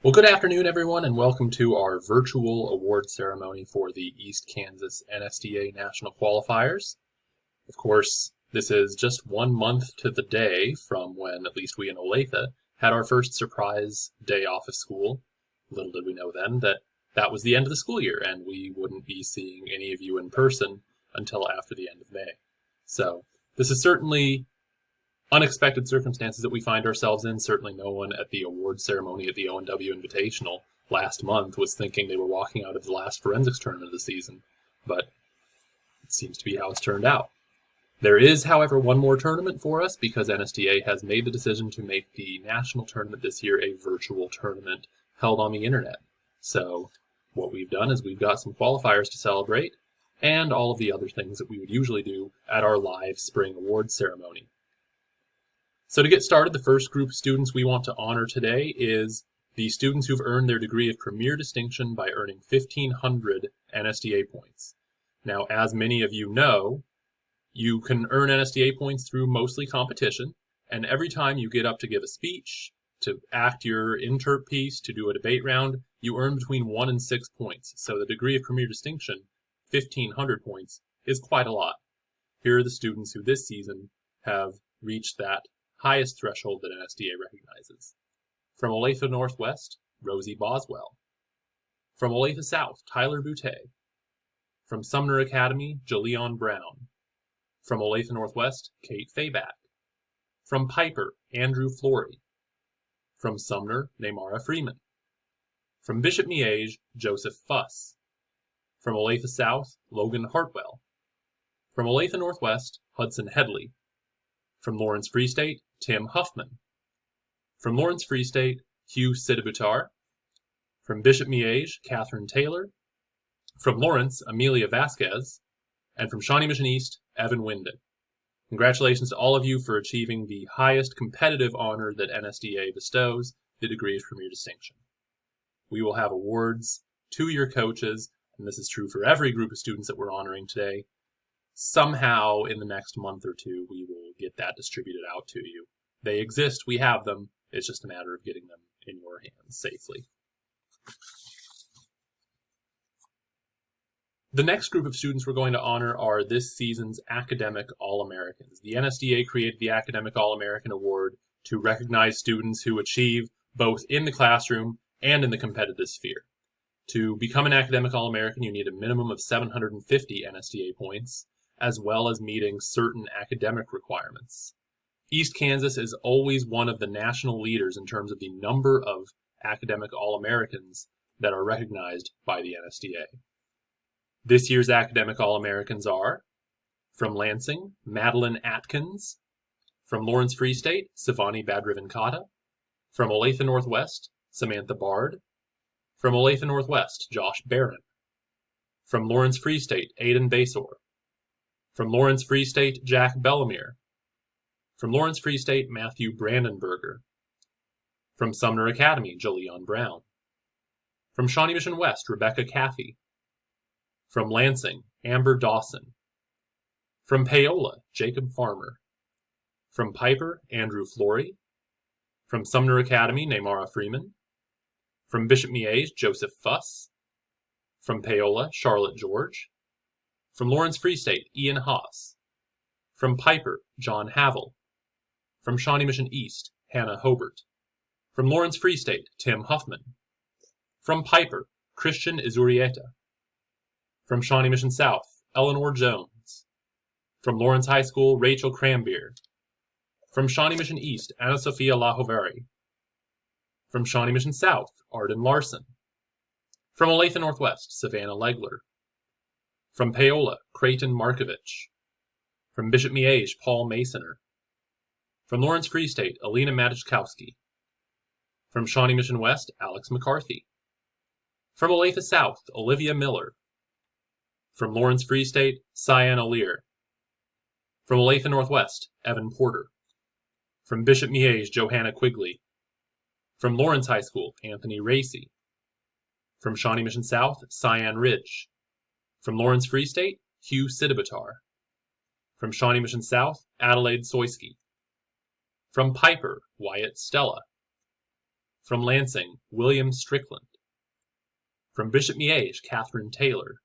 Well, good afternoon, everyone, and welcome to our virtual award ceremony for the East Kansas NSDA National Qualifiers. Of course, this is just 1 month to the day from when, at least we in Olathe, had our first surprise day off of school. Little did we know then that that was the end of the school year, and we wouldn't be seeing any of you in person until after the end of May. So, this is certainly unexpected circumstances that we find ourselves in. Certainly no one at the award ceremony at the O&W Invitational last month was thinking they were walking out of the last forensics tournament of the season, but it seems to be how it's turned out. There is, however, one more tournament for us because NSDA has made the decision to make the national tournament this year a virtual tournament held on the internet. So what we've done is we've got some qualifiers to celebrate and all of the other things that we would usually do at our live spring awards ceremony. So to get started, the first group of students we want to honor today is the students who've earned their degree of Premier Distinction by earning 1,500 NSDA points. Now, as many of you know, you can earn NSDA points through mostly competition, and every time you get up to give a speech, to act your interp piece, to do a debate round, you earn between 1 and 6 points. So the degree of Premier Distinction, 1,500 points, is quite a lot. Here are the students who this season have reached that highest threshold that NSDA recognizes. From Olathe Northwest, Rosie Boswell. From Olathe South, Tyler Boutte. From Sumner Academy, Jaleon Brown. From Olathe Northwest, Kate Fayback. From Piper, Andrew Flory. From Sumner, Neymara Freeman. From Bishop Miege, Joseph Fuss. From Olathe South, Logan Hartwell. From Olathe Northwest, Hudson Headley. From Lawrence Free State, Tim Huffman. From Lawrence Free State, Hugh Sidibutar. From Bishop Miege, Catherine Taylor. From Lawrence, Amelia Vasquez. And from Shawnee Mission East, Evan Winden. Congratulations to all of you for achieving the highest competitive honor that NSDA bestows, the degree of Premier Distinction. We will have awards to your coaches, and this is true for every group of students that we're honoring today. Somehow, in the next month or two, we will get that distributed out to you. They exist, we have them, it's just a matter of getting them in your hands safely. The next group of students we're going to honor are this season's Academic All-Americans. The NSDA created the Academic All-American Award to recognize students who achieve both in the classroom and in the competitive sphere. To become an Academic All-American, you need a minimum of 750 NSDA points, as well as meeting certain academic requirements. East Kansas is always one of the national leaders in terms of the number of Academic All-Americans that are recognized by the NSDA. This year's Academic All-Americans are from Lansing, Madeline Atkins. From Lawrence Free State, Savani Badrivankata. From Olathe Northwest, Samantha Bard. From Olathe Northwest, Josh Barron. From Lawrence Free State, Aidan Basor. From Lawrence Free State, Jack Bellamere. From Lawrence Free State, Matthew Brandenberger. From Sumner Academy, Jaleon Brown. From Shawnee Mission West, Rebecca Caffey. From Lansing, Amber Dawson. From Paola, Jacob Farmer. From Piper, Andrew Flory. From Sumner Academy, Neymara Freeman. From Bishop Miege, Joseph Fuss. From Paola, Charlotte George. From Lawrence Free State, Ian Haas. From Piper, John Havel. From Shawnee Mission East, Hannah Hobart. From Lawrence Free State, Tim Huffman. From Piper, Christian Izurieta. From Shawnee Mission South, Eleanor Jones. From Lawrence High School, Rachel Crambeer. From Shawnee Mission East, Anna Sophia Lahoveri. From Shawnee Mission South, Arden Larson. From Olathe Northwest, Savannah Legler. From Paola, Creighton Markovich. From Bishop Miege, Paul Masoner. From Lawrence Free State, Alina Matichkowski. From Shawnee Mission West, Alex McCarthy. From Olathe South, Olivia Miller. From Lawrence Free State, Cyan O'Lear. From Olathe Northwest, Evan Porter. From Bishop Miege, Johanna Quigley. From Lawrence High School, Anthony Racy. From Shawnee Mission South, Cyan Ridge. From Lawrence Free State, Hugh Sidibutar. From Shawnee Mission South, Adelaide Soyski. From Piper, Wyatt Stella. From Lansing, William Strickland. From Bishop Miege, Catherine Taylor.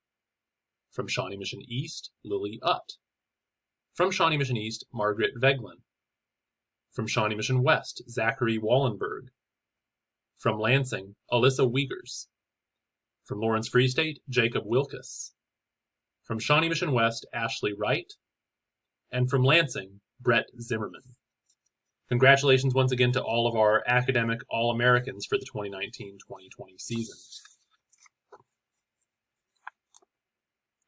From Shawnee Mission East, Lily Utt. From Shawnee Mission East, Margaret Veglin. From Shawnee Mission West, Zachary Wallenberg. From Lansing, Alyssa Wiegers. From Lawrence Free State, Jacob Wilkes. From Shawnee Mission West, Ashley Wright. And from Lansing, Brett Zimmerman. Congratulations once again to all of our academic All-Americans for the 2019-2020 season.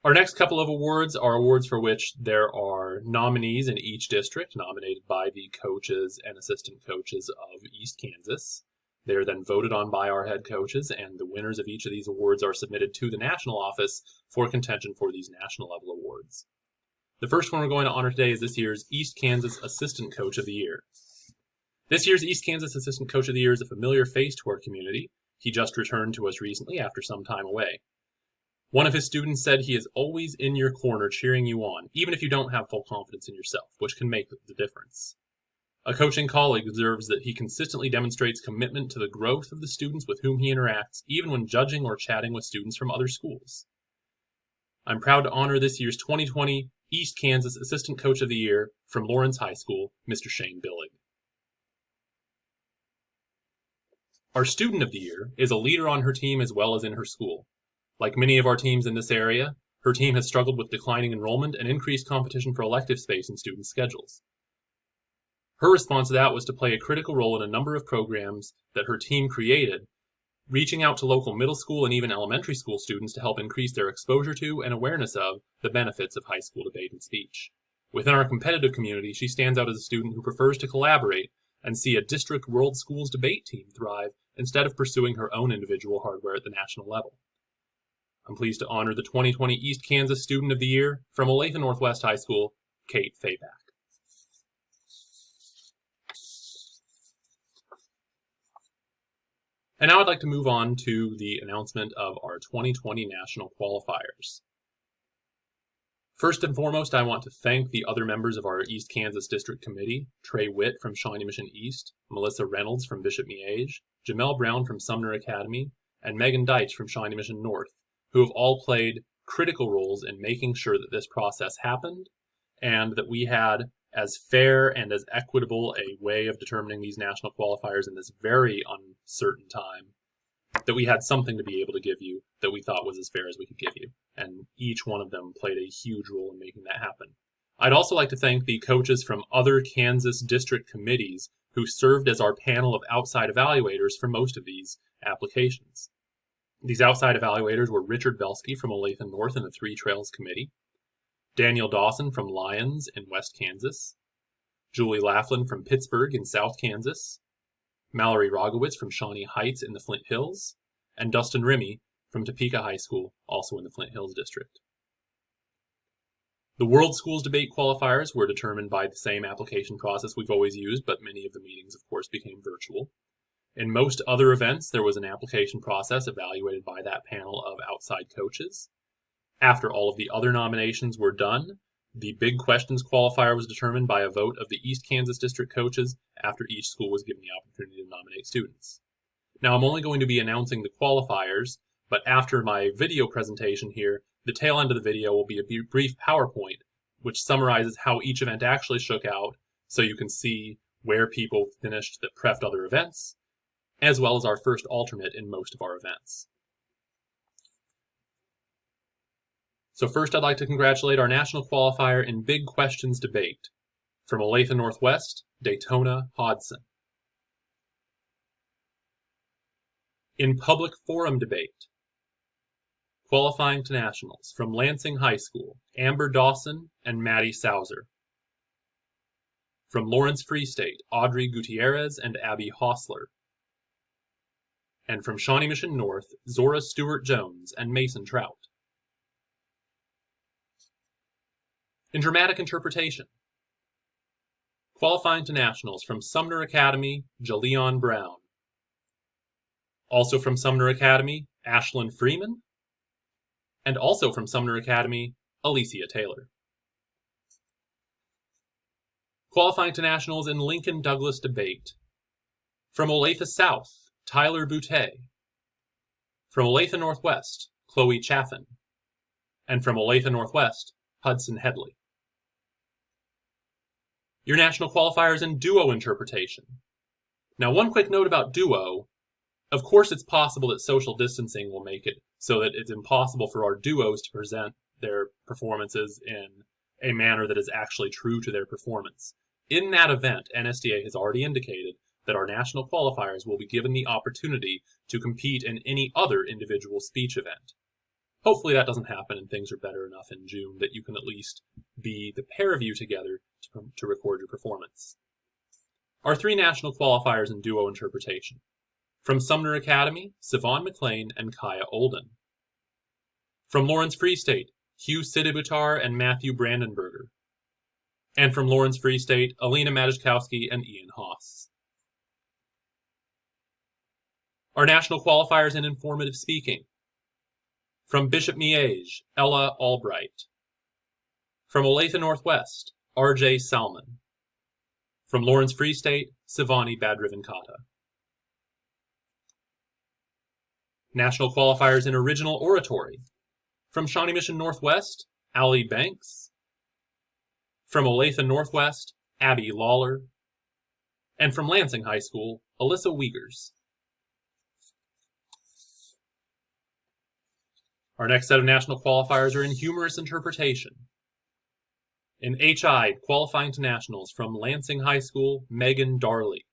Our next couple of awards are awards for which there are nominees in each district, nominated by the coaches and assistant coaches of East Kansas. They are then voted on by our head coaches, and the winners of each of these awards are submitted to the national office for contention for these national level awards. The first one we're going to honor today is this year's East Kansas Assistant Coach of the Year. This year's East Kansas Assistant Coach of the Year is a familiar face to our community. He just returned to us recently after some time away. One of his students said he is always in your corner cheering you on, even if you don't have full confidence in yourself, which can make the difference. A coaching colleague observes that he consistently demonstrates commitment to the growth of the students with whom he interacts, even when judging or chatting with students from other schools. I'm proud to honor this year's 2020 East Kansas Assistant Coach of the Year from Lawrence High School, Mr. Shane Billig. Our Student of the Year is a leader on her team as well as in her school. Like many of our teams in this area, her team has struggled with declining enrollment and increased competition for elective space in student schedules. Her response to that was to play a critical role in a number of programs that her team created, reaching out to local middle school and even elementary school students to help increase their exposure to and awareness of the benefits of high school debate and speech. Within our competitive community, she stands out as a student who prefers to collaborate and see a district world schools debate team thrive instead of pursuing her own individual hardware at the national level. I'm pleased to honor the 2020 East Kansas Student of the Year from Olathe Northwest High School, Kate Fayback. And now I'd like to move on to the announcement of our 2020 national qualifiers. First and foremost, I want to thank the other members of our East Kansas District Committee, Trey Witt from Shawnee Mission East, Melissa Reynolds from Bishop Miege, Jamel Brown from Sumner Academy, and Megan Deitch from Shawnee Mission North, who have all played critical roles in making sure that this process happened and that we had as fair and as equitable a way of determining these national qualifiers in this very uncertain time, that we had something to be able to give you that we thought was as fair as we could give you. And each one of them played a huge role in making that happen. I'd also like to thank the coaches from other Kansas district committees who served as our panel of outside evaluators for most of these applications. These outside evaluators were Richard Belsky from Olathe North and the Three Trails Committee, Daniel Dawson from Lyons in West Kansas, Julie Laughlin from Pittsburgh in South Kansas, Mallory Rogowitz from Shawnee Heights in the Flint Hills, and Dustin Rimmy from Topeka High School, also in the Flint Hills District. The World Schools Debate qualifiers were determined by the same application process we've always used, but many of the meetings, of course, became virtual. In most other events, there was an application process evaluated by that panel of outside coaches. After all of the other nominations were done, the Big Questions qualifier was determined by a vote of the East Kansas District coaches after each school was given the opportunity to nominate students. Now, I'm only going to be announcing the qualifiers, but after my video presentation here, the tail end of the video will be a brief PowerPoint, which summarizes how each event actually shook out, so you can see where people finished that prefed other events, as well as our first alternate in most of our events. So first, I'd like to congratulate our national qualifier in Big Questions debate from Olathe Northwest, Daytona Hodson. In Public Forum debate, qualifying to nationals from Lansing High School, Amber Dawson and Maddie Sauser. From Lawrence Free State, Audrey Gutierrez and Abby Hostler. And from Shawnee Mission North, Zora Stewart-Jones and Mason Trout. In dramatic interpretation, qualifying to nationals from Sumner Academy, Jaleon Brown. Also from Sumner Academy, Ashlyn Freeman. And also from Sumner Academy, Alicia Taylor. Qualifying to nationals in Lincoln Douglas debate. From Olathe South, Tyler Boutte. From Olathe Northwest, Chloe Chaffin. And from Olathe Northwest, Hudson Headley. Your national qualifiers in duo interpretation. Now, one quick note about duo. Of course, it's possible that social distancing will make it so that it's impossible for our duos to present their performances in a manner that is actually true to their performance. In that event, NSDA has already indicated that our national qualifiers will be given the opportunity to compete in any other individual speech event. Hopefully that doesn't happen and things are better enough in June that you can at least be the pair of you together to record your performance. Our 3 national qualifiers in duo interpretation. From Sumner Academy, Siobhan McLean and Kaya Olden. From Lawrence Free State, Hugh Sidibutar and Matthew Brandenberger. And from Lawrence Free State, Alina Madiszkowski and Ian Haas. Our national qualifiers in informative speaking. From Bishop Miege, Ella Albright. From Olathe Northwest, R.J. Salmon. From Lawrence Free State, Sivani Badrivankata. National qualifiers in original oratory. From Shawnee Mission Northwest, Allie Banks. From Olathe Northwest, Abby Lawler. And from Lansing High School, Alyssa Wiegers. Our next set of national qualifiers are in humorous interpretation. In HI, qualifying to nationals from Lansing High School, Megan Darley.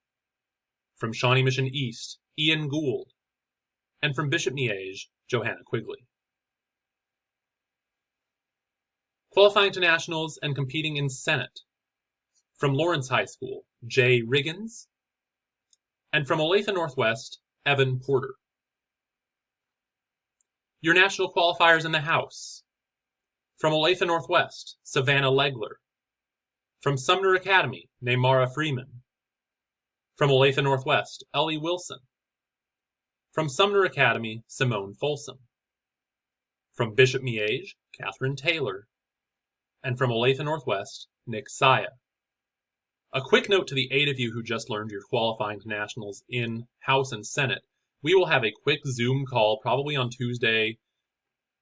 From Shawnee Mission East, Ian Gould. And from Bishop Miege, Johanna Quigley. Qualifying to nationals and competing in Senate. From Lawrence High School, Jay Riggins. And from Olathe Northwest, Evan Porter. Your national qualifiers in the House. From Olathe Northwest, Savannah Legler. From Sumner Academy, Neymara Freeman. From Olathe Northwest, Ellie Wilson. From Sumner Academy, Simone Folsom. From Bishop Miege, Catherine Taylor. And from Olathe Northwest, Nick Saya. A quick note to the 8 of you who just learned your qualifying to nationals in House and Senate. We will have a quick Zoom call, probably on Tuesday,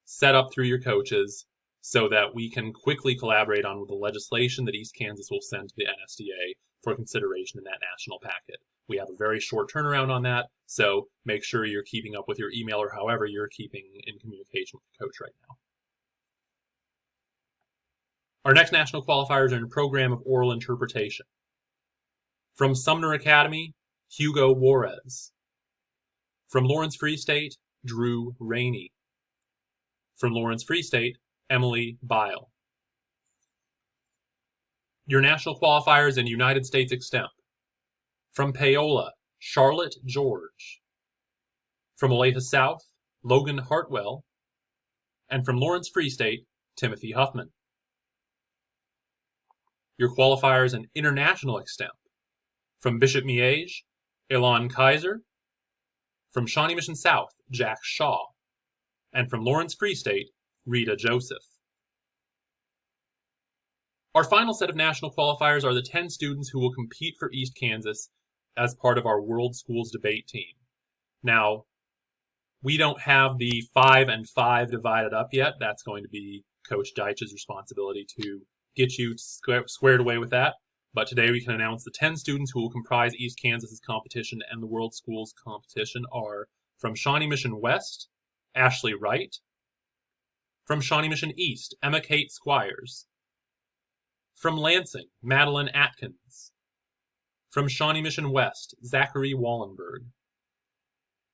set up through your coaches so that we can quickly collaborate on the legislation that East Kansas will send to the NSDA for consideration in that national packet. We have a very short turnaround on that, so make sure you're keeping up with your email or however you're keeping in communication with the coach right now. Our next national qualifiers are in a program of oral interpretation. From Sumner Academy, Hugo Juarez. From Lawrence Free State, Drew Rainey. From Lawrence Free State, Emily Bile. Your national qualifiers in United States Extemp. From Paola, Charlotte George. From Olathe South, Logan Hartwell. And from Lawrence Free State, Timothy Huffman. Your qualifiers in International Extemp. From Bishop Miege, Ilan Kaiser. From Shawnee Mission South, Jack Shaw. And from Lawrence Free State, Rita Joseph. Our final set of national qualifiers are the 10 students who will compete for East Kansas as part of our World Schools debate team. Now, we don't have the 5 and 5 divided up yet. That's going to be Coach Deitch's responsibility to get you squared away with that. But today we can announce the 10 students who will comprise East Kansas's competition and the World Schools competition are from Shawnee Mission West, Ashley Wright. From Shawnee Mission East, Emma Kate Squires. From Lansing, Madeline Atkins. From Shawnee Mission West, Zachary Wallenberg.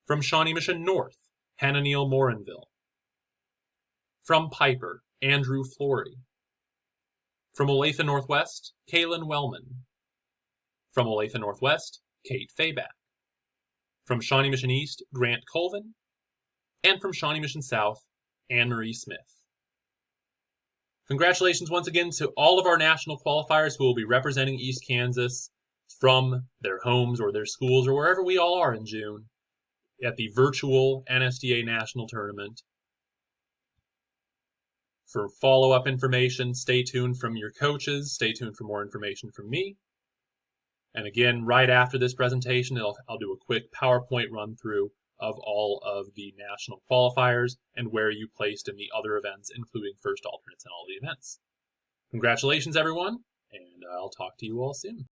From Shawnee Mission North, Hannah-Neal Morinville. From Piper, Andrew Flory. From Olathe Northwest, Kaylin Wellman. From Olathe Northwest, Kate Fayback. From Shawnee Mission East, Grant Colvin. And from Shawnee Mission South, Anne-Marie Smith. Congratulations once again to all of our national qualifiers who will be representing East Kansas from their homes or their schools or wherever we all are in June at the virtual NSDA National Tournament. For follow-up information, stay tuned from your coaches. Stay tuned for more information from me. And again, right after this presentation, I'll do a quick PowerPoint run through of all of the national qualifiers and where you placed in the other events, including first alternates and all the events. Congratulations, everyone, and I'll talk to you all soon.